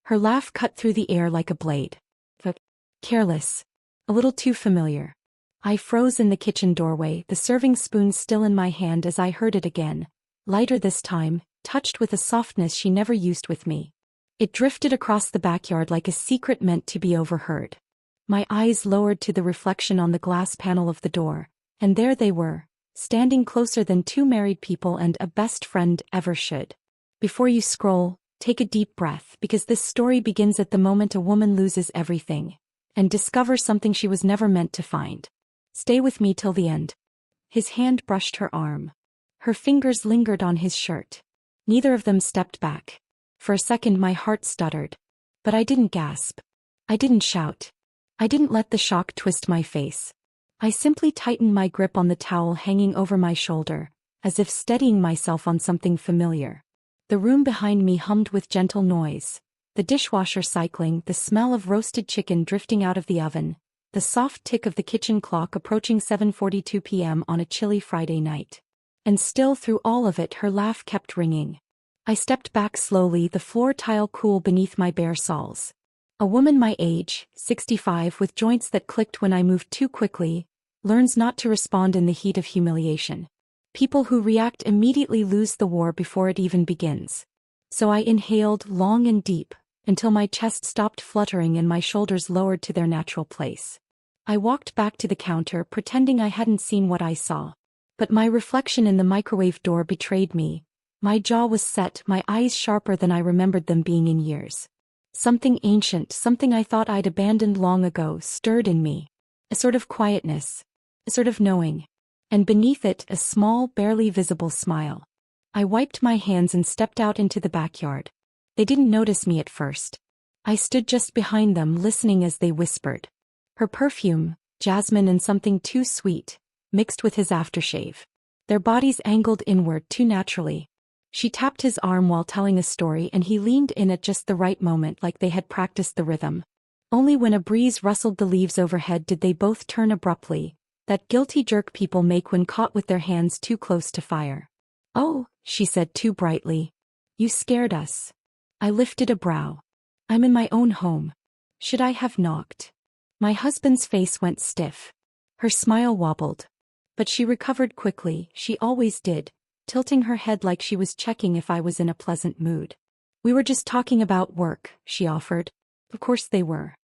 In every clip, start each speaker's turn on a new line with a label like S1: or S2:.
S1: Her laugh cut through the air like a blade. But careless. A little too familiar. I froze in the kitchen doorway, the serving spoon still in my hand as I heard it again. Lighter this time, touched with a softness she never used with me. It drifted across the backyard like a secret meant to be overheard. My eyes lowered to the reflection on the glass panel of the door, and there they were, standing closer than two married people and a best friend ever should. Before you scroll, take a deep breath, because this story begins at the moment a woman loses everything and discovers something she was never meant to find. Stay with me till the end. His hand brushed her arm. Her fingers lingered on his shirt. Neither of them stepped back. For a second my heart stuttered. But I didn't gasp. I didn't shout. I didn't let the shock twist my face. I simply tightened my grip on the towel hanging over my shoulder, as if steadying myself on something familiar. The room behind me hummed with gentle noise. The dishwasher cycling, the smell of roasted chicken drifting out of the oven, the soft tick of the kitchen clock approaching 7:42 p.m. on a chilly Friday night. And still through all of it her laugh kept ringing. I stepped back slowly, the floor tile cool beneath my bare soles. A woman my age, 65, with joints that clicked when I moved too quickly, learns not to respond in the heat of humiliation. People who react immediately lose the war before it even begins. So I inhaled long and deep, until my chest stopped fluttering and my shoulders lowered to their natural place. I walked back to the counter, pretending I hadn't seen what I saw. But my reflection in the microwave door betrayed me. My jaw was set, my eyes sharper than I remembered them being in years. Something ancient, something I thought I'd abandoned long ago, stirred in me. A sort of quietness. A sort of knowing. And beneath it, a small, barely visible smile. I wiped my hands and stepped out into the backyard. They didn't notice me at first. I stood just behind them, listening as they whispered. Her perfume, jasmine and something too sweet, mixed with his aftershave. Their bodies angled inward too naturally. She tapped his arm while telling a story and he leaned in at just the right moment, like they had practiced the rhythm. Only when a breeze rustled the leaves overhead did they both turn abruptly, that guilty jerk people make when caught with their hands too close to fire. "Oh," she said too brightly. "You scared us." I lifted a brow. "I'm in my own home. Should I have knocked?" My husband's face went stiff. Her smile wobbled. But she recovered quickly, she always did, tilting her head like she was checking if I was in a pleasant mood. "We were just talking about work," she offered. Of course they were.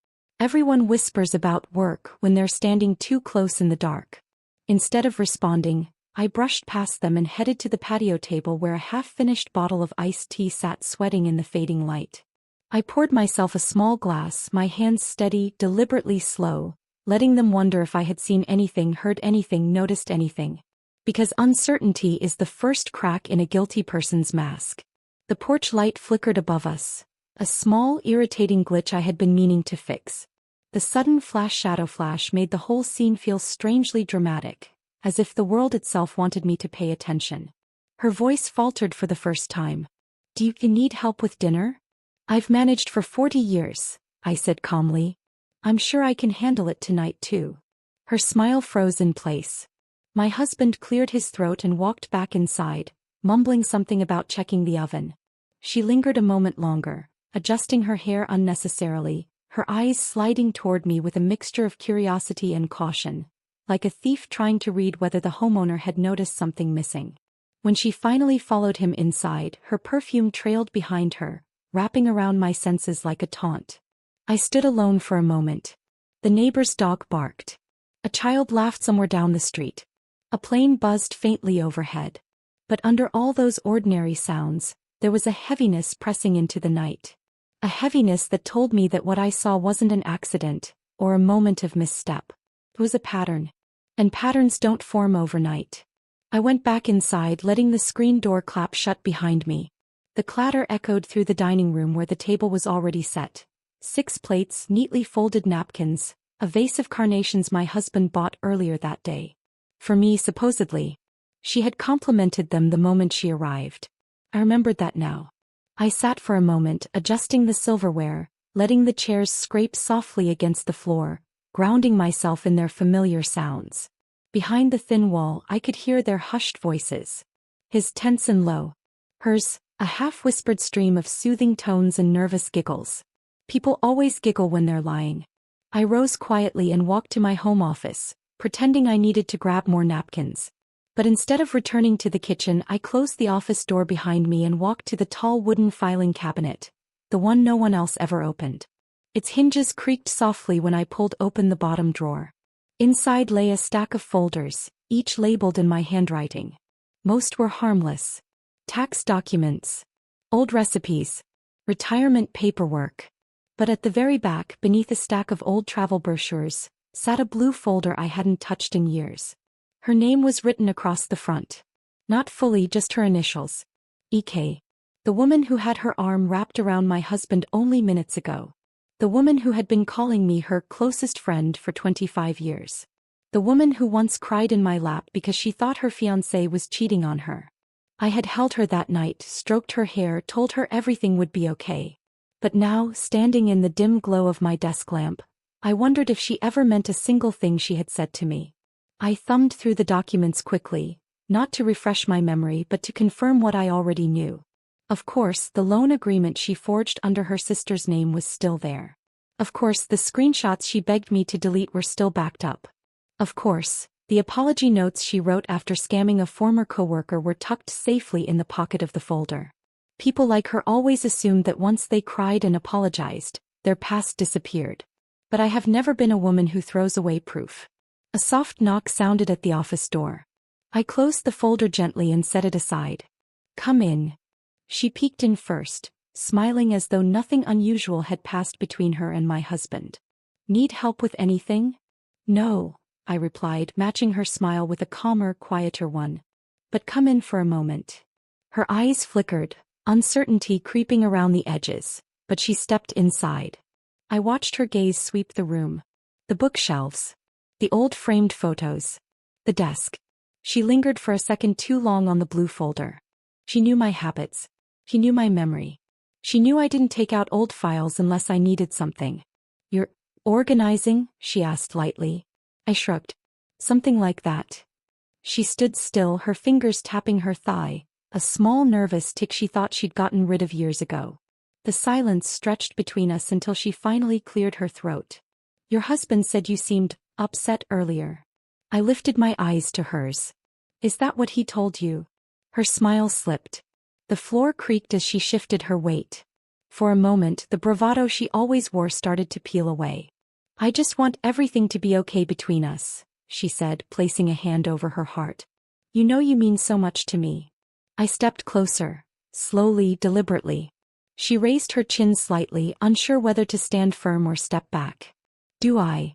S1: Everyone whispers about work when they're standing too close in the dark. Instead of responding, I brushed past them and headed to the patio table where a half-finished bottle of iced tea sat sweating in the fading light. I poured myself a small glass, my hands steady, deliberately slow, letting them wonder if I had seen anything, heard anything, noticed anything. Because uncertainty is the first crack in a guilty person's mask. The porch light flickered above us, a small, irritating glitch I had been meaning to fix. The sudden shadow flash made the whole scene feel strangely dramatic, as if the world itself wanted me to pay attention. Her voice faltered for the first time. "Do you need help with dinner?" "I've managed for 40 years, I said calmly. "I'm sure I can handle it tonight too." Her smile froze in place. My husband cleared his throat and walked back inside, mumbling something about checking the oven. She lingered a moment longer, adjusting her hair unnecessarily, her eyes sliding toward me with a mixture of curiosity and caution, like a thief trying to read whether the homeowner had noticed something missing. When she finally followed him inside, her perfume trailed behind her, wrapping around my senses like a taunt. I stood alone for a moment. The neighbor's dog barked. A child laughed somewhere down the street. A plane buzzed faintly overhead. But under all those ordinary sounds, there was a heaviness pressing into the night. A heaviness that told me that what I saw wasn't an accident, or a moment of misstep. It was a pattern. And patterns don't form overnight. I went back inside, letting the screen door clap shut behind me. The clatter echoed through the dining room where the table was already set. 6 plates, neatly folded napkins, a vase of carnations my husband bought earlier that day. For me, supposedly. She had complimented them the moment she arrived. I remembered that now. I sat for a moment, adjusting the silverware, letting the chairs scrape softly against the floor, grounding myself in their familiar sounds. Behind the thin wall, I could hear their hushed voices. His tense and low. Hers, a half-whispered stream of soothing tones and nervous giggles. People always giggle when they're lying. I rose quietly and walked to my home office, pretending I needed to grab more napkins. But instead of returning to the kitchen, I closed the office door behind me and walked to the tall wooden filing cabinet, the one no one else ever opened. Its hinges creaked softly when I pulled open the bottom drawer. Inside lay a stack of folders, each labeled in my handwriting. Most were harmless. Tax documents, old recipes, retirement paperwork. But at the very back, beneath a stack of old travel brochures, sat a blue folder I hadn't touched in years. Her name was written across the front. Not fully, just her initials. E.K. The woman who had her arm wrapped around my husband only minutes ago. The woman who had been calling me her closest friend for 25 years. The woman who once cried in my lap because she thought her fiancé was cheating on her. I had held her that night, stroked her hair, told her everything would be okay. But now, standing in the dim glow of my desk lamp, I wondered if she ever meant a single thing she had said to me. I thumbed through the documents quickly, not to refresh my memory but to confirm what I already knew. Of course, the loan agreement she forged under her sister's name was still there. Of course, the screenshots she begged me to delete were still backed up. Of course, the apology notes she wrote after scamming a former coworker were tucked safely in the pocket of the folder. People like her always assumed that once they cried and apologized, their past disappeared. But I have never been a woman who throws away proof. A soft knock sounded at the office door. I closed the folder gently and set it aside. "Come in." She peeked in first, smiling as though nothing unusual had passed between her and my husband. "Need help with anything?" "No," I replied, matching her smile with a calmer, quieter one. "But come in for a moment." Her eyes flickered, uncertainty creeping around the edges, but she stepped inside. I watched her gaze sweep the room. The bookshelves. The old framed photos. The desk. She lingered for a second too long on the blue folder. She knew my habits. She knew my memory. She knew I didn't take out old files unless I needed something. "You're organizing?" she asked lightly. I shrugged. "Something like that." She stood still, her fingers tapping her thigh, a small nervous tick she thought she'd gotten rid of years ago. The silence stretched between us until she finally cleared her throat. "Your husband said you seemed upset earlier." I lifted my eyes to hers. "Is that what he told you?" Her smile slipped. The floor creaked as she shifted her weight. For a moment, the bravado she always wore started to peel away. "I just want everything to be okay between us," she said, placing a hand over her heart. "You know you mean so much to me." I stepped closer, slowly, deliberately. She raised her chin slightly, unsure whether to stand firm or step back. "Do I?"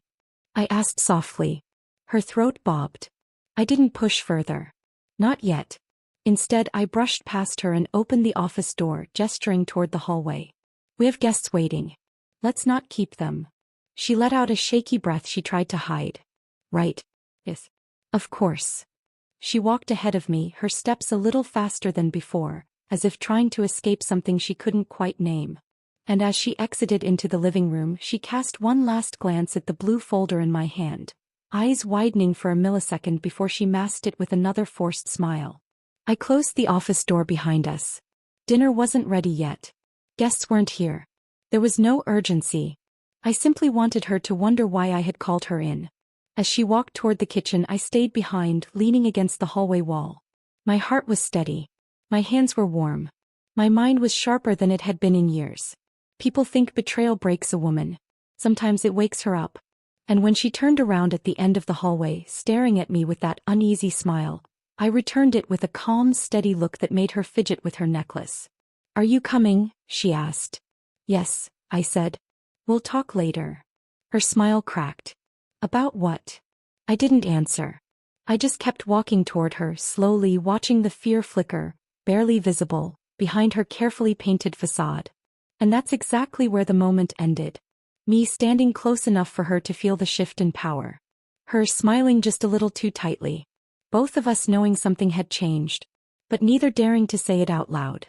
S1: I asked softly. Her throat bobbed. I didn't push further. "Not yet." Instead, I brushed past her and opened the office door, gesturing toward the hallway. "We have guests waiting. Let's not keep them." She let out a shaky breath she tried to hide. "Right. Yes. Of course." She walked ahead of me, her steps a little faster than before, as if trying to escape something she couldn't quite name. And as she exited into the living room, she cast one last glance at the blue folder in my hand, eyes widening for a millisecond before she masked it with another forced smile. I closed the office door behind us. Dinner wasn't ready yet. Guests weren't here. There was no urgency. I simply wanted her to wonder why I had called her in. As she walked toward the kitchen, I stayed behind, leaning against the hallway wall. My heart was steady. My hands were warm. My mind was sharper than it had been in years. People think betrayal breaks a woman. Sometimes it wakes her up. And when she turned around at the end of the hallway, staring at me with that uneasy smile, I returned it with a calm, steady look that made her fidget with her necklace. "Are you coming?" she asked. "Yes," I said. "We'll talk later." Her smile cracked. "About what?" I didn't answer. I just kept walking toward her, slowly, watching the fear flicker, barely visible, behind her carefully painted facade. And that's exactly where the moment ended. Me standing close enough for her to feel the shift in power. Her smiling just a little too tightly. Both of us knowing something had changed, but neither daring to say it out loud.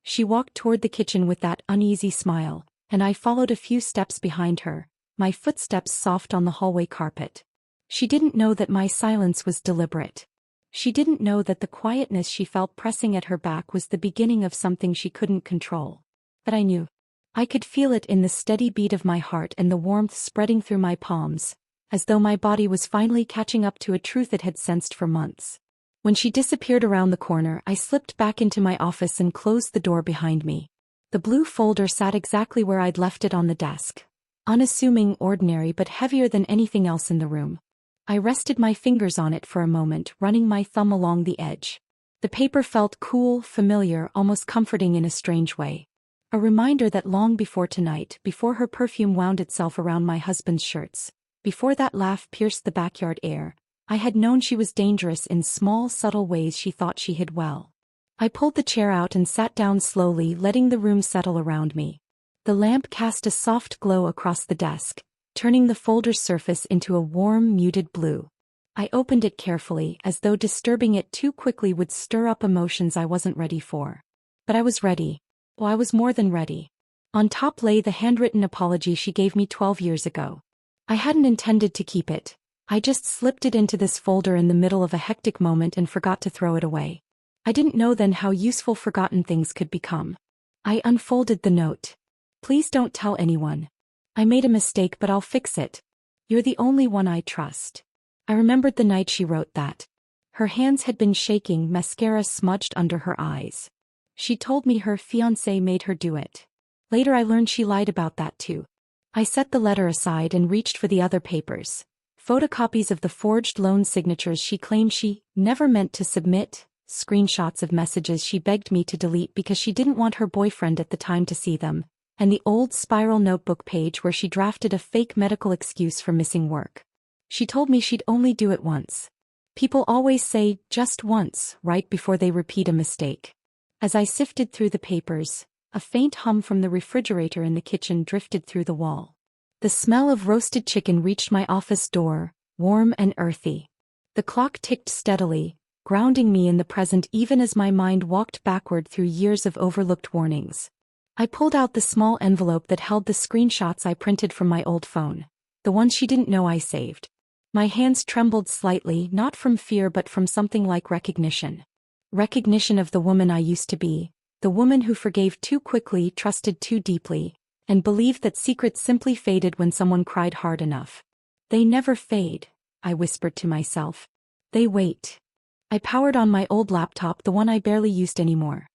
S1: She walked toward the kitchen with that uneasy smile, and I followed a few steps behind her, my footsteps soft on the hallway carpet. She didn't know that my silence was deliberate. She didn't know that the quietness she felt pressing at her back was the beginning of something she couldn't control. But I knew. I could feel it in the steady beat of my heart and the warmth spreading through my palms, as though my body was finally catching up to a truth it had sensed for months. When she disappeared around the corner, I slipped back into my office and closed the door behind me. The blue folder sat exactly where I'd left it on the desk. Unassuming, ordinary, but heavier than anything else in the room. I rested my fingers on it for a moment, running my thumb along the edge. The paper felt cool, familiar, almost comforting in a strange way. A reminder that long before tonight, before her perfume wound itself around my husband's shirts, before that laugh pierced the backyard air, I had known she was dangerous in small, subtle ways she thought she hid well. I pulled the chair out and sat down slowly, letting the room settle around me. The lamp cast a soft glow across the desk, turning the folder's surface into a warm, muted blue. I opened it carefully, as though disturbing it too quickly would stir up emotions I wasn't ready for. But I was ready. Oh, I was more than ready. On top lay the handwritten apology she gave me 12 years ago. I hadn't intended to keep it. I just slipped it into this folder in the middle of a hectic moment and forgot to throw it away. I didn't know then how useful forgotten things could become. I unfolded the note. Please don't tell anyone. I made a mistake, but I'll fix it. You're the only one I trust. I remembered the night she wrote that. Her hands had been shaking, mascara smudged under her eyes. She told me her fiancé made her do it. Later I learned she lied about that too. I set the letter aside and reached for the other papers. Photocopies of the forged loan signatures she claimed she never meant to submit, screenshots of messages she begged me to delete because she didn't want her boyfriend at the time to see them, and the old spiral notebook page where she drafted a fake medical excuse for missing work. She told me she'd only do it once. People always say, just once, right before they repeat a mistake. As I sifted through the papers, a faint hum from the refrigerator in the kitchen drifted through the wall. The smell of roasted chicken reached my office door, warm and earthy. The clock ticked steadily, grounding me in the present even as my mind walked backward through years of overlooked warnings. I pulled out the small envelope that held the screenshots I printed from my old phone, the ones she didn't know I saved. My hands trembled slightly, not from fear but from something like recognition. Recognition of the woman I used to be, the woman who forgave too quickly, trusted too deeply, and believed that secrets simply faded when someone cried hard enough. They never fade, I whispered to myself. They wait. I powered on my old laptop, the one I barely used anymore.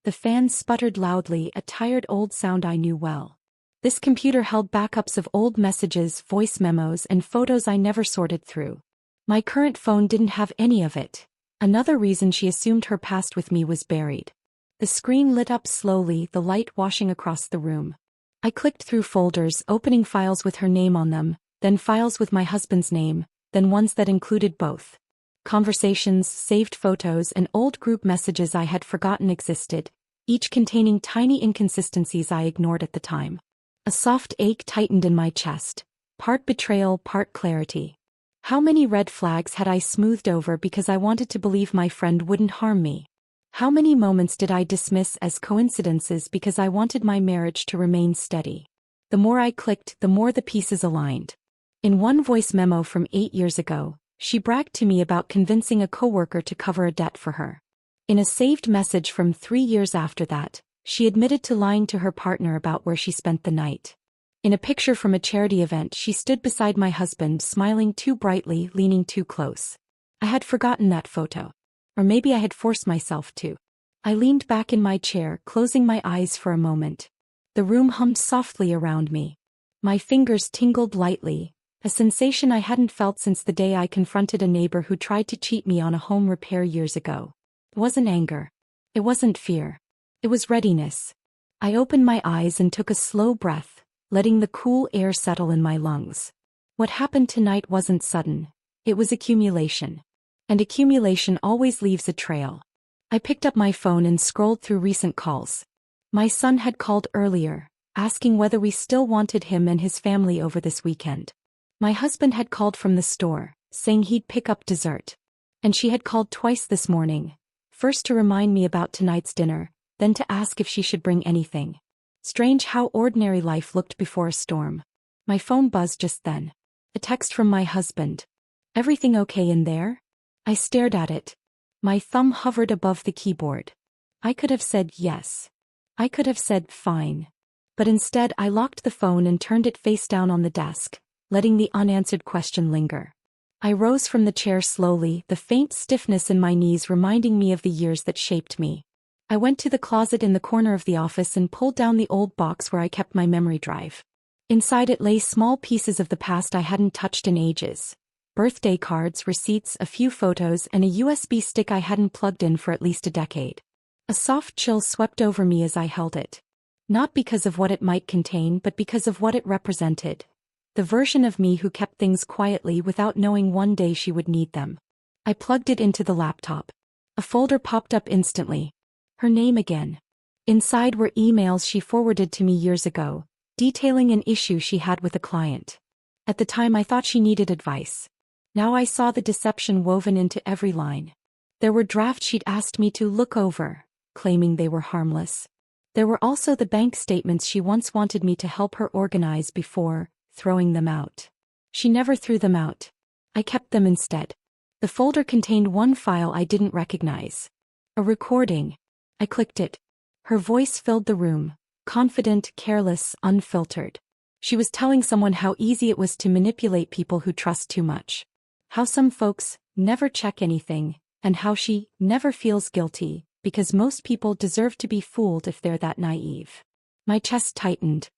S1: The fan sputtered loudly, a tired old sound I knew well. This computer held backups of old messages, voice memos, and photos I never sorted through. My current phone didn't have any of it. Another reason she assumed her past with me was buried. The screen lit up slowly, the light washing across the room. I clicked through folders, opening files with her name on them, then files with my husband's name, then ones that included both. Conversations, saved photos, and old group messages I had forgotten existed, each containing tiny inconsistencies I ignored at the time. A soft ache tightened in my chest, part betrayal, part clarity. How many red flags had I smoothed over because I wanted to believe my friend wouldn't harm me? How many moments did I dismiss as coincidences because I wanted my marriage to remain steady? The more I clicked, the more the pieces aligned. In one voice memo from 8 years ago, she bragged to me about convincing a coworker to cover a debt for her. In a saved message from 3 years after that, she admitted to lying to her partner about where she spent the night. In a picture from a charity event, she stood beside my husband, smiling too brightly, leaning too close. I had forgotten that photo. Or maybe I had forced myself to. I leaned back in my chair, closing my eyes for a moment. The room hummed softly around me. My fingers tingled lightly, a sensation I hadn't felt since the day I confronted a neighbor who tried to cheat me on a home repair years ago. It wasn't anger. It wasn't fear. It was readiness. I opened my eyes and took a slow breath, letting the cool air settle in my lungs. What happened tonight wasn't sudden. It was accumulation. And accumulation always leaves a trail. I picked up my phone and scrolled through recent calls. My son had called earlier, asking whether we still wanted him and his family over this weekend. My husband had called from the store, saying he'd pick up dessert. And she had called twice this morning, first to remind me about tonight's dinner, then to ask if she should bring anything. Strange how ordinary life looked before a storm. My phone buzzed just then. A text from my husband. Everything okay in there? I stared at it. My thumb hovered above the keyboard. I could have said yes. I could have said fine. But instead I locked the phone and turned it face down on the desk, letting the unanswered question linger. I rose from the chair slowly, the faint stiffness in my knees reminding me of the years that shaped me. I went to the closet in the corner of the office and pulled down the old box where I kept my memory drive. Inside it lay small pieces of the past I hadn't touched in ages. Birthday cards, receipts, a few photos, and a USB stick I hadn't plugged in for at least a decade. A soft chill swept over me as I held it. Not because of what it might contain, but because of what it represented. The version of me who kept things quietly without knowing one day she would need them. I plugged it into the laptop. A folder popped up instantly. Her name again. Inside were emails she forwarded to me years ago, detailing an issue she had with a client. At the time I thought she needed advice. Now I saw the deception woven into every line. There were drafts she'd asked me to look over, claiming they were harmless. There were also the bank statements she once wanted me to help her organize before throwing them out. She never threw them out. I kept them instead. The folder contained one file I didn't recognize. A recording. I clicked it. Her voice filled the room, confident, careless, unfiltered. She was telling someone how easy it was to manipulate people who trust too much. How some folks never check anything, and how she never feels guilty, because most people deserve to be fooled if they're that naive. My chest tightened.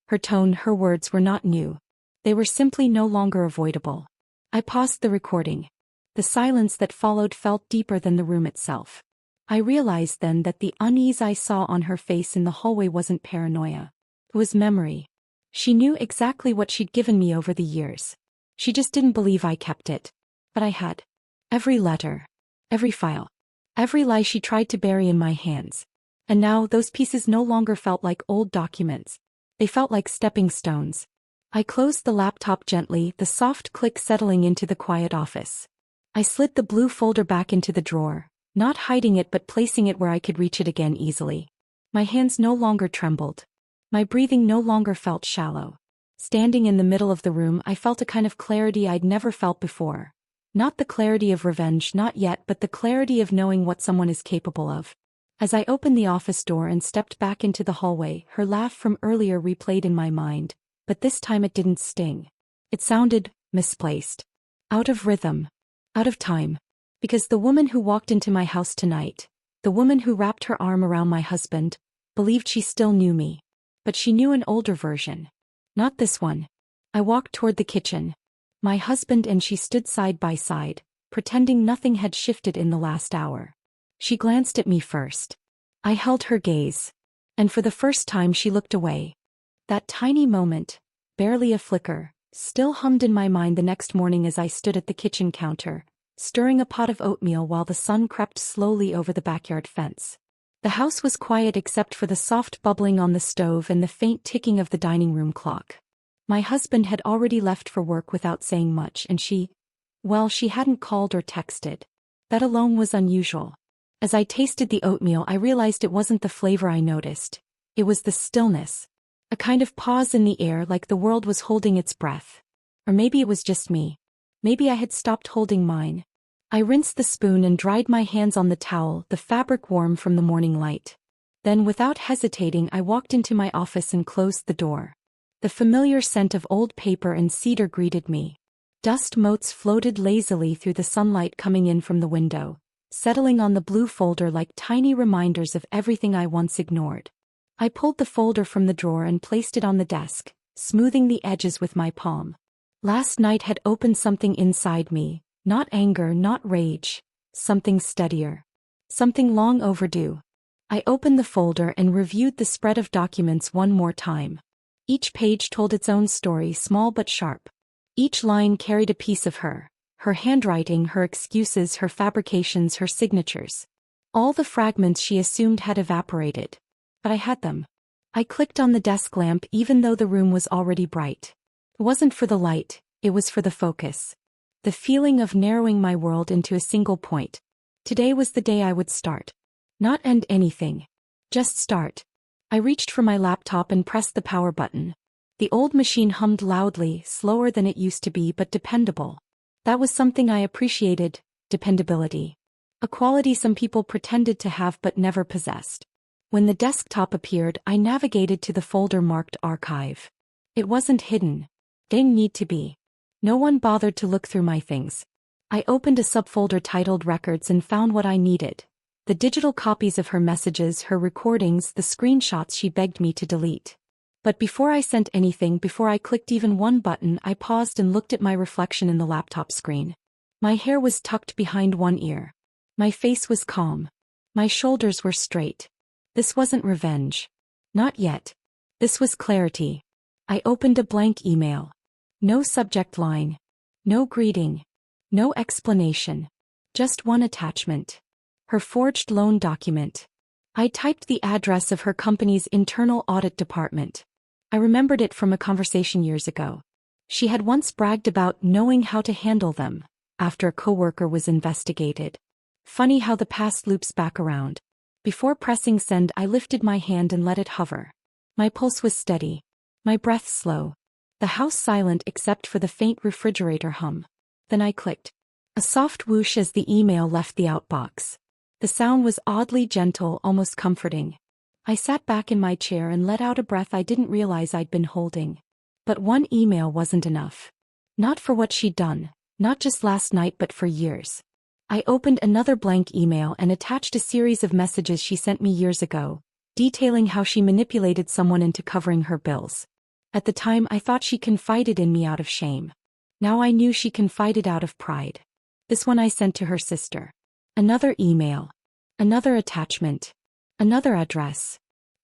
S1: Her tone, her words were not new. They were simply no longer avoidable. I paused the recording. The silence that followed felt deeper than the room itself. I realized then that the unease I saw on her face in the hallway wasn't paranoia. It was memory. She knew exactly what she'd given me over the years. She just didn't believe I kept it. But I had. Every letter. Every file. Every lie she tried to bury in my hands. And now those pieces no longer felt like old documents. They felt like stepping stones. I closed the laptop gently, the soft click settling into the quiet office. I slid the blue folder back into the drawer, not hiding it but placing it where I could reach it again easily. My hands no longer trembled. My breathing no longer felt shallow. Standing in the middle of the room, I felt a kind of clarity I'd never felt before. Not the clarity of revenge, not yet, but the clarity of knowing what someone is capable of. As I opened the office door and stepped back into the hallway, her laugh from earlier replayed in my mind, but this time it didn't sting. It sounded misplaced. Out of rhythm. Out of time. Because the woman who walked into my house tonight, the woman who wrapped her arm around my husband, believed she still knew me. But she knew an older version. Not this one. I walked toward the kitchen. My husband and she stood side by side, pretending nothing had shifted in the last hour. She glanced at me first. I held her gaze. And for the first time she looked away. That tiny moment, barely a flicker, still hummed in my mind the next morning as I stood at the kitchen counter, stirring a pot of oatmeal while the sun crept slowly over the backyard fence. The house was quiet except for the soft bubbling on the stove and the faint ticking of the dining room clock. My husband had already left for work without saying much, and she hadn't called or texted. That alone was unusual. As I tasted the oatmeal, I realized it wasn't the flavor I noticed. It was the stillness. A kind of pause in the air, like the world was holding its breath. Or maybe it was just me. Maybe I had stopped holding mine. I rinsed the spoon and dried my hands on the towel, the fabric warm from the morning light. Then, without hesitating, I walked into my office and closed the door. The familiar scent of old paper and cedar greeted me. Dust motes floated lazily through the sunlight coming in from the window, settling on the blue folder like tiny reminders of everything I once ignored. I pulled the folder from the drawer and placed it on the desk, smoothing the edges with my palm. Last night had opened something inside me, not anger, not rage, something steadier. Something long overdue. I opened the folder and reviewed the spread of documents one more time. Each page told its own story, small but sharp. Each line carried a piece of her handwriting, her excuses, her fabrications, her signatures. All the fragments she assumed had evaporated. But I had them. I clicked on the desk lamp even though the room was already bright. It wasn't for the light, it was for the focus. The feeling of narrowing my world into a single point. Today was the day I would start. Not end anything. Just start. I reached for my laptop and pressed the power button. The old machine hummed loudly, slower than it used to be, but dependable. That was something I appreciated, dependability. A quality some people pretended to have but never possessed. When the desktop appeared, I navigated to the folder marked Archive. It wasn't hidden. Didn't need to be. No one bothered to look through my things. I opened a subfolder titled Records and found what I needed. The digital copies of her messages, her recordings, the screenshots she begged me to delete. But before I sent anything, before I clicked even one button, I paused and looked at my reflection in the laptop screen. My hair was tucked behind one ear. My face was calm. My shoulders were straight. This wasn't revenge. Not yet. This was clarity. I opened a blank email. No subject line. No greeting. No explanation. Just one attachment. Her forged loan document. I typed the address of her company's internal audit department. I remembered it from a conversation years ago. She had once bragged about knowing how to handle them, after a coworker was investigated. Funny how the past loops back around. Before pressing send, I lifted my hand and let it hover. My pulse was steady. My breath slow. The house silent except for the faint refrigerator hum. Then I clicked. A soft whoosh as the email left the outbox. The sound was oddly gentle, almost comforting. I sat back in my chair and let out a breath I didn't realize I'd been holding. But one email wasn't enough. Not for what she'd done, not just last night but for years. I opened another blank email and attached a series of messages she sent me years ago, detailing how she manipulated someone into covering her bills. At the time I thought she confided in me out of shame. Now I knew she confided out of pride. This one I sent to her sister. Another email. Another attachment. Another address.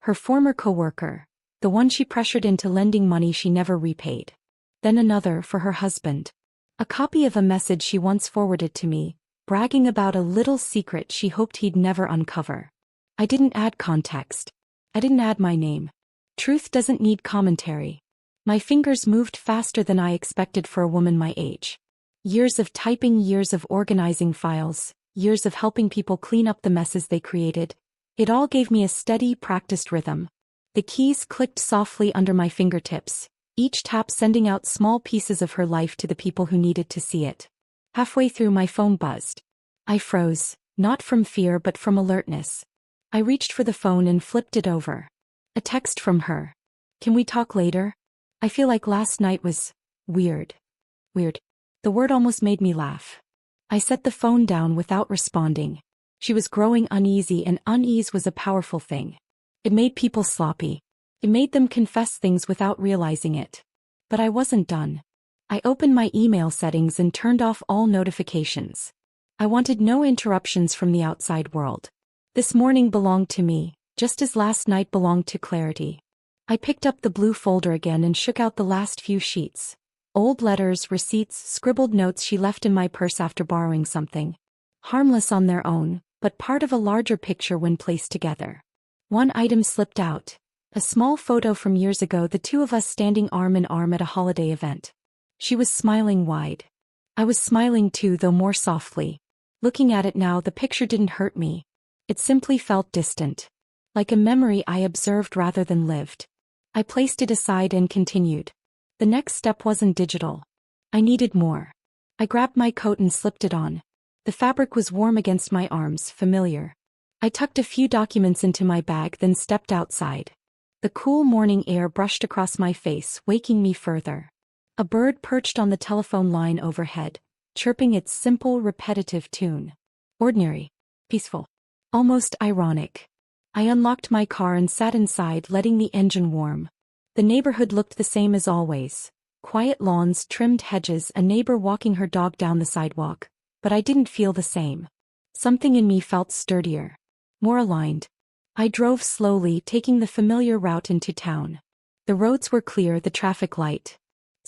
S1: Her former coworker, the one she pressured into lending money she never repaid. Then another for her husband. A copy of a message she once forwarded to me, bragging about a little secret she hoped he'd never uncover. I didn't add context. I didn't add my name. Truth doesn't need commentary. My fingers moved faster than I expected for a woman my age. Years of typing, years of organizing files, years of helping people clean up the messes they created. It all gave me a steady, practiced rhythm. The keys clicked softly under my fingertips, each tap sending out small pieces of her life to the people who needed to see it. Halfway through, my phone buzzed. I froze, not from fear but from alertness. I reached for the phone and flipped it over. A text from her. Can we talk later? I feel like last night was weird. Weird. The word almost made me laugh. I set the phone down without responding. She was growing uneasy, and unease was a powerful thing. It made people sloppy. It made them confess things without realizing it. But I wasn't done. I opened my email settings and turned off all notifications. I wanted no interruptions from the outside world. This morning belonged to me, just as last night belonged to Clarity. I picked up the blue folder again and shook out the last few sheets. Old letters, receipts, scribbled notes she left in my purse after borrowing something. Harmless on their own, but part of a larger picture when placed together. One item slipped out. A small photo from years ago, the two of us standing arm in arm at a holiday event. She was smiling wide. I was smiling too, though more softly. Looking at it now, the picture didn't hurt me. It simply felt distant. Like a memory I observed rather than lived. I placed it aside and continued. The next step wasn't digital. I needed more. I grabbed my coat and slipped it on. The fabric was warm against my arms, familiar. I tucked a few documents into my bag, then stepped outside. The cool morning air brushed across my face, waking me further. A bird perched on the telephone line overhead, chirping its simple, repetitive tune. Ordinary. Peaceful. Almost ironic. I unlocked my car and sat inside, letting the engine warm. The neighborhood looked the same as always. Quiet lawns, trimmed hedges, a neighbor walking her dog down the sidewalk. But I didn't feel the same. Something in me felt sturdier. More aligned. I drove slowly, taking the familiar route into town. The roads were clear, the traffic light.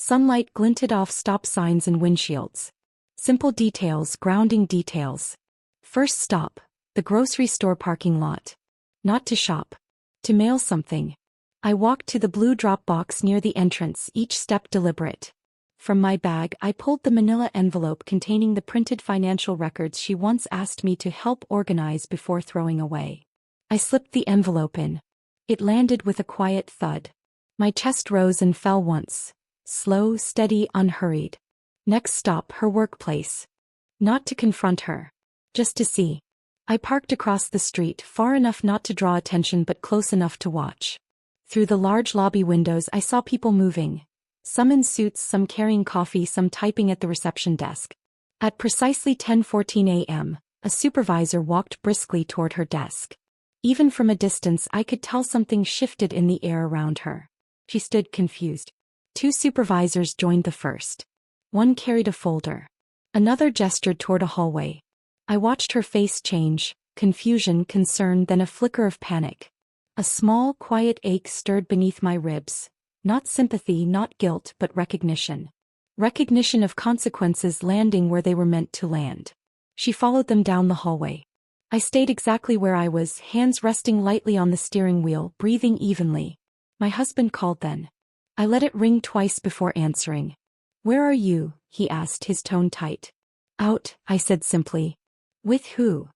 S1: Sunlight glinted off stop signs and windshields. Simple details, grounding details. First stop, the grocery store parking lot. Not to shop. To mail something. I walked to the blue drop box near the entrance, each step deliberate. From my bag, I pulled the manila envelope containing the printed financial records she once asked me to help organize before throwing away. I slipped the envelope in. It landed with a quiet thud. My chest rose and fell once. Slow, steady, unhurried. Next stop, her workplace. Not to confront her. Just to see. I parked across the street, far enough not to draw attention but close enough to watch. Through the large lobby windows I saw people moving. Some in suits, some carrying coffee, some typing at the reception desk. At precisely 10:14 a.m., a supervisor walked briskly toward her desk. Even from a distance I could tell something shifted in the air around her. She stood confused. Two supervisors joined the first. One carried a folder. Another gestured toward a hallway. I watched her face change, confusion, concern, then a flicker of panic. A small, quiet ache stirred beneath my ribs. Not sympathy, not guilt, but recognition. Recognition of consequences landing where they were meant to land. She followed them down the hallway. I stayed exactly where I was, hands resting lightly on the steering wheel, breathing evenly. My husband called then. I let it ring twice before answering. "Where are you?" he asked, his tone tight. "Out," I said simply. "With who?"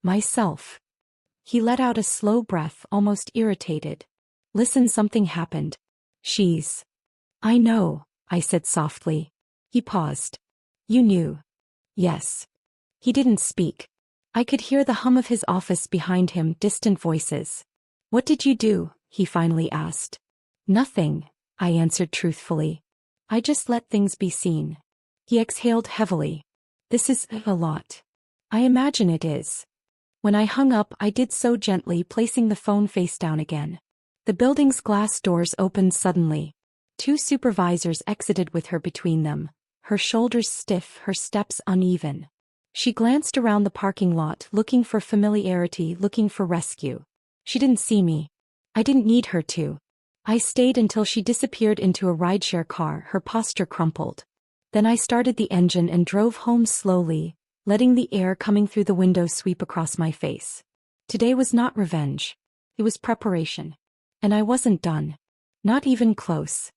S1: "Myself." He let out a slow breath, almost irritated. "Listen, something happened. She's—" "I know," I said softly. He paused. "You knew?" "Yes." He didn't speak. I could hear the hum of his office behind him, distant voices. "What did you do?" he finally asked. "Nothing," I answered truthfully. "I just let things be seen." He exhaled heavily. "This is a lot." "I imagine it is." When I hung up, I did so gently, placing the phone face down again. The building's glass doors opened suddenly. Two supervisors exited with her between them, her shoulders stiff, her steps uneven. She glanced around the parking lot, looking for familiarity, looking for rescue. She didn't see me. I didn't need her to. I stayed until she disappeared into a rideshare car, her posture crumpled. Then I started the engine and drove home slowly, letting the air coming through the window sweep across my face. Today was not revenge. It was preparation. And I wasn't done. Not even close.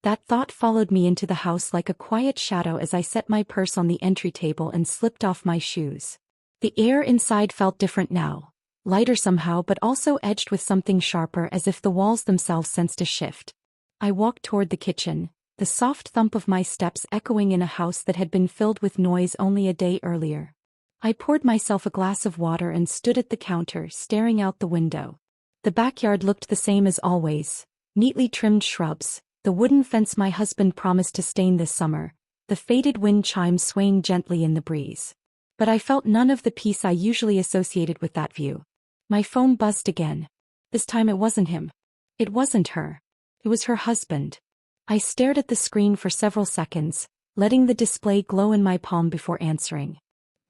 S1: That thought followed me into the house like a quiet shadow as I set my purse on the entry table and slipped off my shoes. The air inside felt different now. Lighter somehow, but also edged with something sharper, as if the walls themselves sensed a shift. I walked toward the kitchen, the soft thump of my steps echoing in a house that had been filled with noise only a day earlier. I poured myself a glass of water and stood at the counter, staring out the window. The backyard looked the same as always. Neatly trimmed shrubs, the wooden fence my husband promised to stain this summer, the faded wind chimes swaying gently in the breeze. But I felt none of the peace I usually associated with that view. My phone buzzed again. This time it wasn't him. It wasn't her. It was her husband. I stared at the screen for several seconds, letting the display glow in my palm before answering.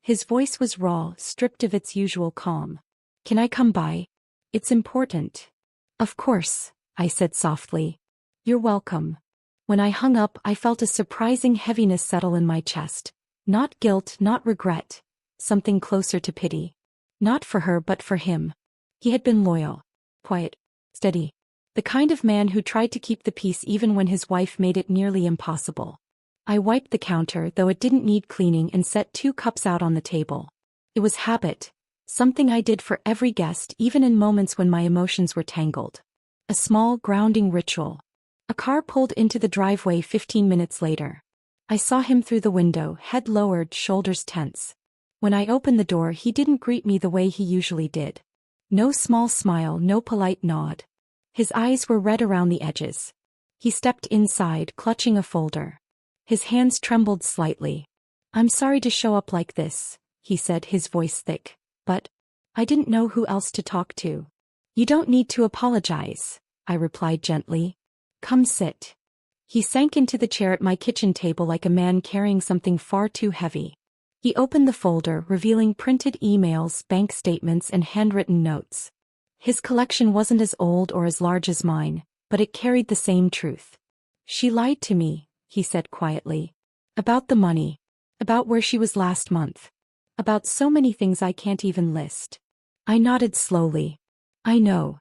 S1: His voice was raw, stripped of its usual calm. "Can I come by? It's important." "Of course," I said softly. "You're welcome." When I hung up, I felt a surprising heaviness settle in my chest. Not guilt, not regret. Something closer to pity. Not for her but for him. He had been loyal. Quiet. Steady. The kind of man who tried to keep the peace even when his wife made it nearly impossible. I wiped the counter, though it didn't need cleaning, and set 2 cups out on the table. It was habit. Something I did for every guest, even in moments when my emotions were tangled. A small, grounding ritual. A car pulled into the driveway 15 minutes later. I saw him through the window, head lowered, shoulders tense. When I opened the door, he didn't greet me the way he usually did. No small smile, no polite nod. His eyes were red around the edges. He stepped inside, clutching a folder. His hands trembled slightly. "I'm sorry to show up like this," he said, his voice thick. "But I didn't know who else to talk to." "You don't need to apologize," I replied gently. "Come sit." He sank into the chair at my kitchen table like a man carrying something far too heavy. He opened the folder, revealing printed emails, bank statements, and handwritten notes. His collection wasn't as old or as large as mine, but it carried the same truth. "She lied to me," he said quietly. "About the money. About where she was last month. About so many things I can't even list." I nodded slowly. "I know."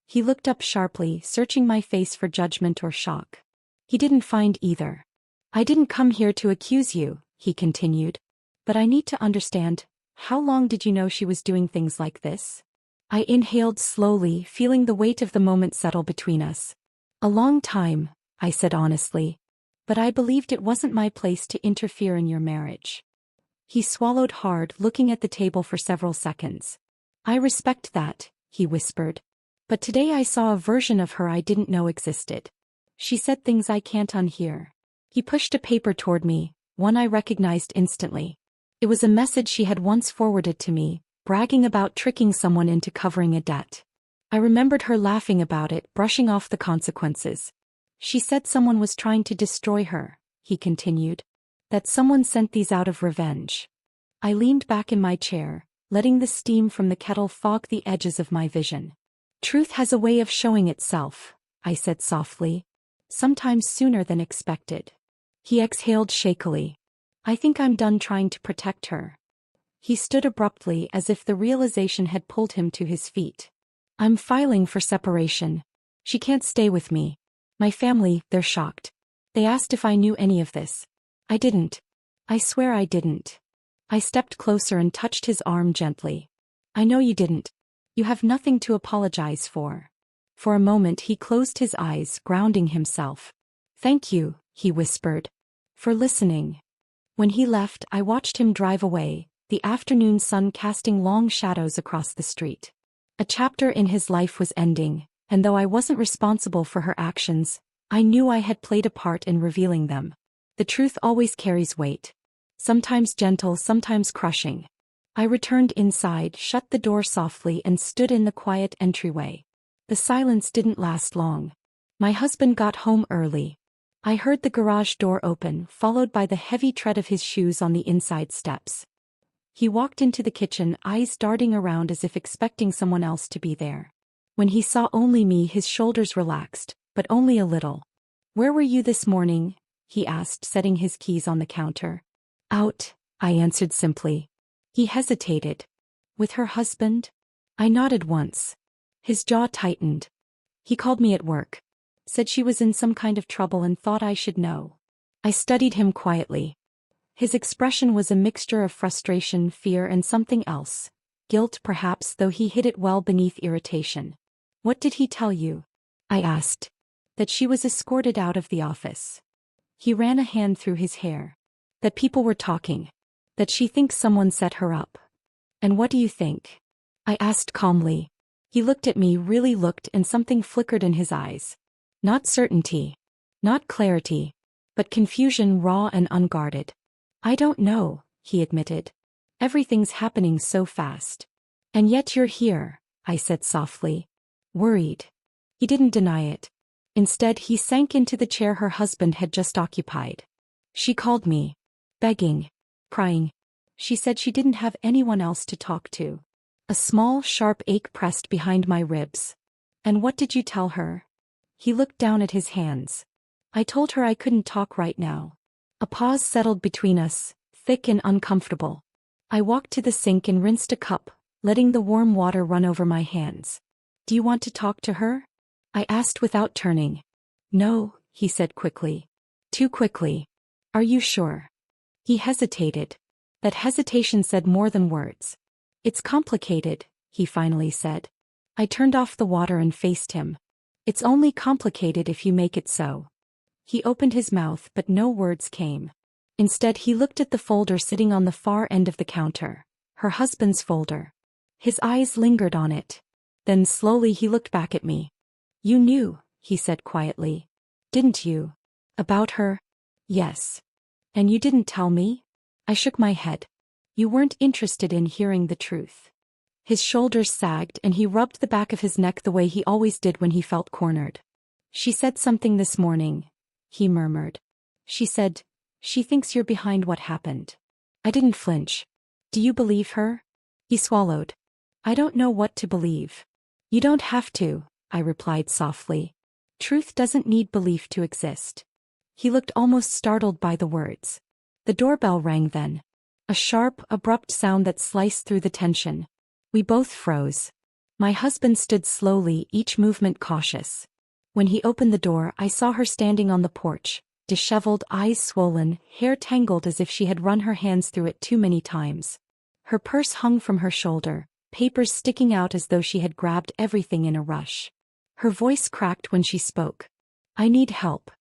S1: He looked up sharply, searching my face for judgment or shock. He didn't find either. "I didn't come here to accuse you," he continued. "But I need to understand, how long did you know she was doing things like this?" I inhaled slowly, feeling the weight of the moment settle between us. "A long time," I said honestly. "But I believed it wasn't my place to interfere in your marriage." He swallowed hard, looking at the table for several seconds. I respect that, he whispered. But today I saw a version of her I didn't know existed. She said things I can't unhear. He pushed a paper toward me, one I recognized instantly. It was a message she had once forwarded to me, bragging about tricking someone into covering a debt. I remembered her laughing about it, brushing off the consequences. She said someone was trying to destroy her, he continued. That someone sent these out of revenge. I leaned back in my chair, letting the steam from the kettle fog the edges of my vision. Truth has a way of showing itself, I said softly. Sometimes sooner than expected. He exhaled shakily. I think I'm done trying to protect her. He stood abruptly as if the realization had pulled him to his feet. I'm filing for separation. She can't stay with me. My family, they're shocked. They asked if I knew any of this. I didn't. I swear I didn't. I stepped closer and touched his arm gently. I know you didn't. You have nothing to apologize for. For a moment he closed his eyes, grounding himself. Thank you, he whispered. For listening. When he left, I watched him drive away, the afternoon sun casting long shadows across the street. A chapter in his life was ending, and though I wasn't responsible for her actions, I knew I had played a part in revealing them. The truth always carries weight. Sometimes gentle, sometimes crushing. I returned inside, shut the door softly and stood in the quiet entryway. The silence didn't last long. My husband got home early. I heard the garage door open, followed by the heavy tread of his shoes on the inside steps. He walked into the kitchen, eyes darting around as if expecting someone else to be there. When he saw only me, his shoulders relaxed, but only a little. Where were you this morning? He asked, setting his keys on the counter. Out, I answered simply. He hesitated. With her husband? I nodded once. His jaw tightened. He called me at work. Said she was in some kind of trouble and thought I should know. I studied him quietly. His expression was a mixture of frustration, fear, and something else. Guilt, perhaps, though he hid it well beneath irritation. What did he tell you? I asked. That she was escorted out of the office. He ran a hand through his hair. That people were talking. That she thinks someone set her up. And what do you think? I asked calmly. He looked at me, really looked, and something flickered in his eyes. Not certainty. Not clarity. But confusion, raw and unguarded. I don't know, he admitted. Everything's happening so fast. And yet you're here, I said softly. Worried. He didn't deny it. Instead, he sank into the chair her husband had just occupied. She called me. Begging. Crying. She said she didn't have anyone else to talk to. A small, sharp ache pressed behind my ribs. And what did you tell her? He looked down at his hands. I told her I couldn't talk right now. A pause settled between us, thick and uncomfortable. I walked to the sink and rinsed a cup, letting the warm water run over my hands. Do you want to talk to her? I asked without turning. No, he said quickly. Too quickly. Are you sure? He hesitated. That hesitation said more than words. It's complicated, he finally said. I turned off the water and faced him. It's only complicated if you make it so. He opened his mouth, but no words came. Instead, he looked at the folder sitting on the far end of the counter. Her husband's folder. His eyes lingered on it. Then slowly he looked back at me. You knew, he said quietly. Didn't you? About her? Yes. And you didn't tell me? I shook my head. You weren't interested in hearing the truth. His shoulders sagged and he rubbed the back of his neck the way he always did when he felt cornered. She said something this morning, he murmured. She said, she thinks you're behind what happened. I didn't flinch. Do you believe her? He swallowed. I don't know what to believe. You don't have to, I replied softly. Truth doesn't need belief to exist. He looked almost startled by the words. The doorbell rang then. A sharp, abrupt sound that sliced through the tension. We both froze. My husband stood slowly, each movement cautious. When he opened the door, I saw her standing on the porch, disheveled, eyes swollen, hair tangled as if she had run her hands through it too many times. Her purse hung from her shoulder, papers sticking out as though she had grabbed everything in a rush. Her voice cracked when she spoke. I need help.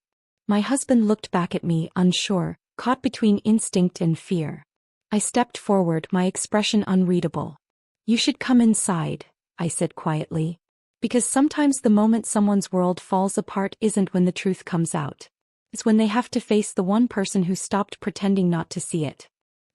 S1: My husband looked back at me, unsure, caught between instinct and fear. I stepped forward, my expression unreadable. You should come inside, I said quietly. Because sometimes the moment someone's world falls apart isn't when the truth comes out. It's when they have to face the one person who stopped pretending not to see it.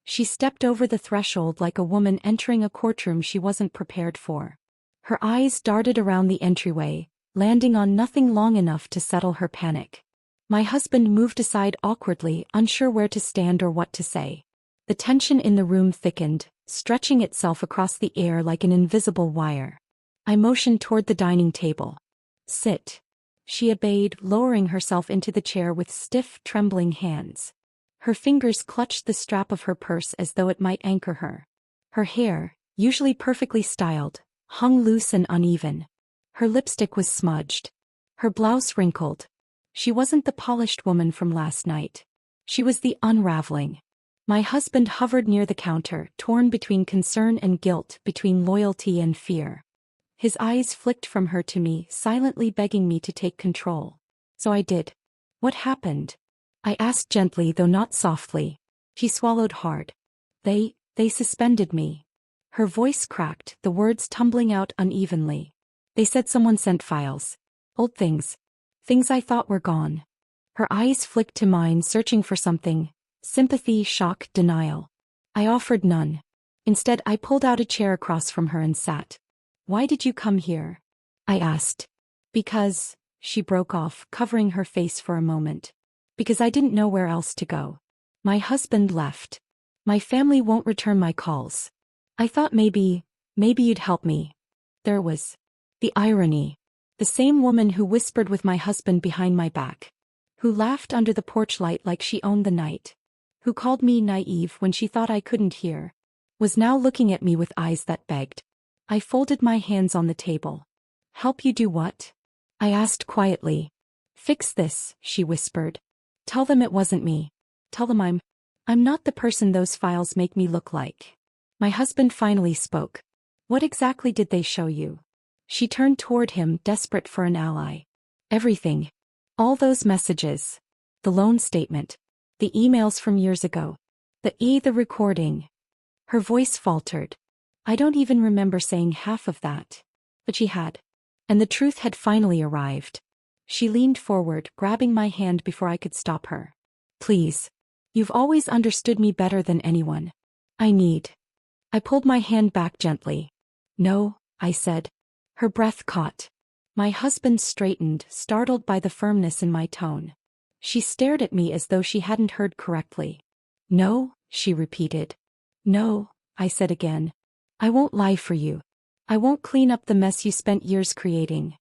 S1: She stepped over the threshold like a woman entering a courtroom she wasn't prepared for. Her eyes darted around the entryway, landing on nothing long enough to settle her panic. My husband moved aside awkwardly, unsure where to stand or what to say. The tension in the room thickened, stretching itself across the air like an invisible wire. I motioned toward the dining table. Sit. She obeyed, lowering herself into the chair with stiff, trembling hands. Her fingers clutched the strap of her purse as though it might anchor her. Her hair, usually perfectly styled, hung loose and uneven. Her lipstick was smudged. Her blouse wrinkled. She wasn't the polished woman from last night. She was the unraveling. My husband hovered near the counter, torn between concern and guilt, between loyalty and fear. His eyes flicked from her to me, silently begging me to take control. So I did. What happened? I asked gently, though not softly. She swallowed hard. They suspended me. Her voice cracked, the words tumbling out unevenly. They said someone sent files. Old things. Things I thought were gone. Her eyes flicked to mine, searching for something. Sympathy, shock, denial. I offered none. Instead, I pulled out a chair across from her and sat. Why did you come here? I asked. Because, she broke off, covering her face for a moment. Because I didn't know where else to go. My husband left. My family won't return my calls. I thought maybe you'd help me. There was the irony. The same woman who whispered with my husband behind my back. Who laughed under the porch light like she owned the night. Who called me naive when she thought I couldn't hear. Was now looking at me with eyes that begged. I folded my hands on the table. Help you do what? I asked quietly. Fix this, she whispered. Tell them it wasn't me. Tell them I'm not the person those files make me look like. My husband finally spoke. What exactly did they show you? She turned toward him, desperate for an ally. Everything. All those messages. The loan statement. The emails from years ago. The recording. Her voice faltered. I don't even remember saying half of that. But she had. And the truth had finally arrived. She leaned forward, grabbing my hand before I could stop her. Please. You've always understood me better than anyone. I pulled my hand back gently. No, I said. Her breath caught. My husband straightened, startled by the firmness in my tone. She stared at me as though she hadn't heard correctly. No, she repeated. No, I said again. I won't lie for you. I won't clean up the mess you spent years creating.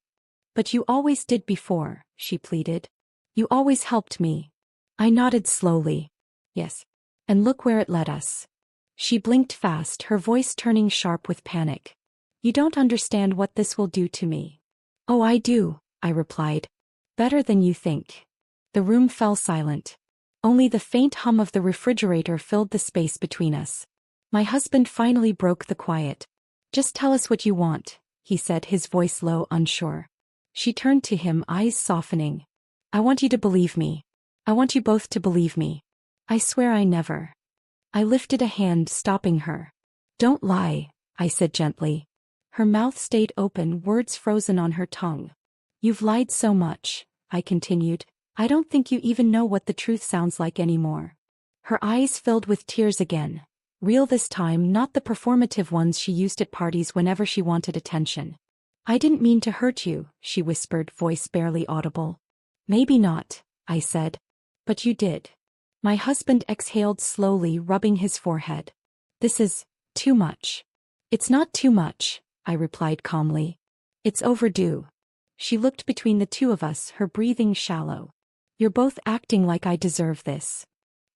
S1: But you always did before, she pleaded. You always helped me. I nodded slowly. Yes. And look where it led us. She blinked fast, her voice turning sharp with panic. You don't understand what this will do to me. Oh, I do, I replied. Better than you think. The room fell silent. Only the faint hum of the refrigerator filled the space between us. My husband finally broke the quiet. Just tell us what you want, he said, his voice low, unsure. She turned to him, eyes softening. I want you to believe me. I want you both to believe me. I swear I never. I lifted a hand, stopping her. Don't lie, I said gently. Her mouth stayed open, words frozen on her tongue. You've lied so much, I continued. I don't think you even know what the truth sounds like anymore. Her eyes filled with tears again. Real this time, not the performative ones she used at parties whenever she wanted attention. I didn't mean to hurt you, she whispered, voice barely audible. Maybe not, I said. But you did. My husband exhaled slowly, rubbing his forehead. This is too much. It's not too much, I replied calmly. It's overdue. She looked between the two of us, her breathing shallow. You're both acting like I deserve this.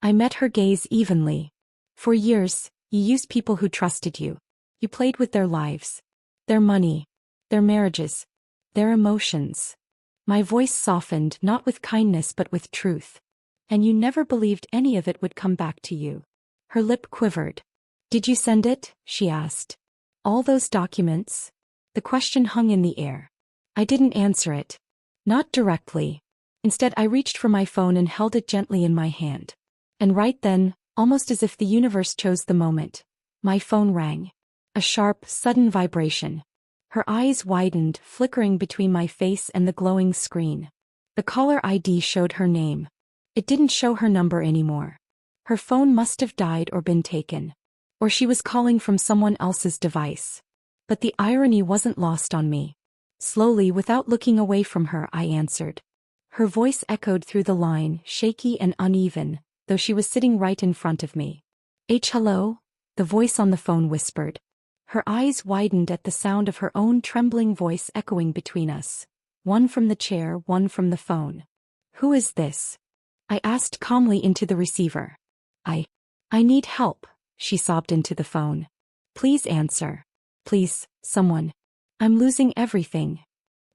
S1: I met her gaze evenly. For years, you used people who trusted you. You played with their lives. Their money. Their marriages. Their emotions. My voice softened, not with kindness but with truth. And you never believed any of it would come back to you. Her lip quivered. Did you send it? She asked. All those documents? The question hung in the air. I didn't answer it. Not directly. Instead, I reached for my phone and held it gently in my hand. And right then, Almost as if the universe chose the moment. My phone rang. A sharp, sudden vibration. Her eyes widened, flickering between my face and the glowing screen. The caller ID showed her name. It didn't show her number anymore. Her phone must have died or been taken. Or she was calling from someone else's device. But the irony wasn't lost on me. Slowly, without looking away from her, I answered. Her voice echoed through the line, shaky and uneven, though she was sitting right in front of me. Hello? The voice on the phone whispered. Her eyes widened at the sound of her own trembling voice echoing between us. One from the chair, one from the phone. Who is this? I asked calmly into the receiver. I need help, she sobbed into the phone. Please answer. Please, someone. I'm losing everything.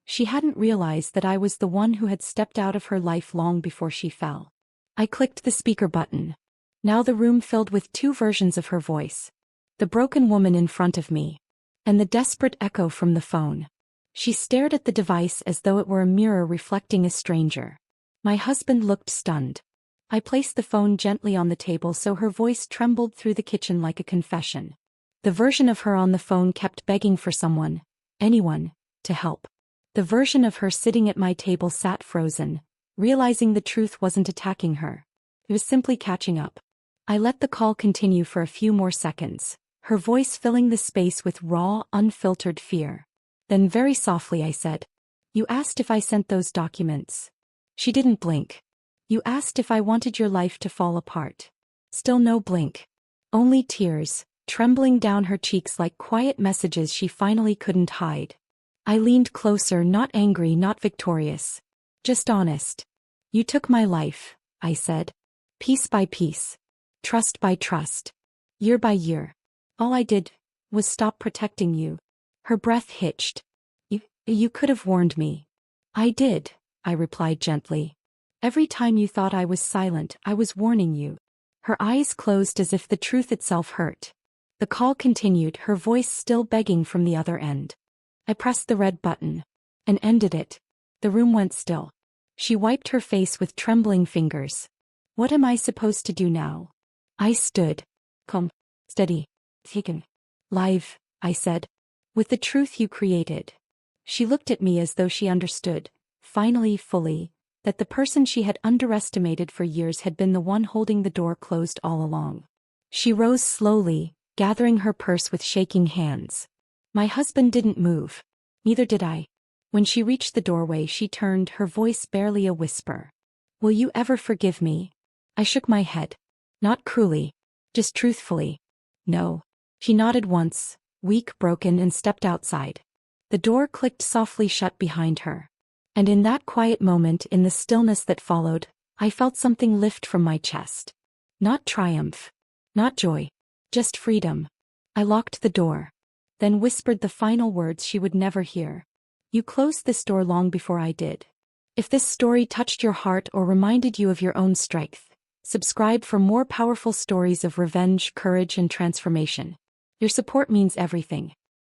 S1: She hadn't realized that I was the one who had stepped out of her life long before she fell. I clicked the speaker button. Now the room filled with two versions of her voice. The broken woman in front of me. And the desperate echo from the phone. She stared at the device as though it were a mirror reflecting a stranger. My husband looked stunned. I placed the phone gently on the table so her voice trembled through the kitchen like a confession. The version of her on the phone kept begging for someone, anyone, to help. The version of her sitting at my table sat frozen, realizing the truth wasn't attacking her. It was simply catching up. I let the call continue for a few more seconds, her voice filling the space with raw, unfiltered fear. Then very softly I said, "You asked if I sent those documents." She didn't blink. "You asked if I wanted your life to fall apart." Still no blink. Only tears, trembling down her cheeks like quiet messages she finally couldn't hide. I leaned closer, not angry, not victorious. Just honest. "You took my life," I said. "Piece by piece. Trust by trust. Year by year. All I did was stop protecting you." Her breath hitched. You could have warned me." "I did," I replied gently. "Every time you thought I was silent, I was warning you." Her eyes closed as if the truth itself hurt. The call continued, her voice still begging from the other end. I pressed the red button. And ended it. The room went still. She wiped her face with trembling fingers. "What am I supposed to do now?" I stood. "Calm. Steady. Taken. Live," I said. "With the truth you created." She looked at me as though she understood, finally, fully, that the person she had underestimated for years had been the one holding the door closed all along. She rose slowly, gathering her purse with shaking hands. My husband didn't move. Neither did I. When she reached the doorway, she turned, her voice barely a whisper. "Will you ever forgive me?" I shook my head. Not cruelly. Just truthfully. "No." She nodded once, weak, broken, and stepped outside. The door clicked softly shut behind her. And in that quiet moment, in the stillness that followed, I felt something lift from my chest. Not triumph. Not joy. Just freedom. I locked the door. Then whispered the final words she would never hear. "You closed this door long before I did." If this story touched your heart or reminded you of your own strength, subscribe for more powerful stories of revenge, courage, and transformation. Your support means everything.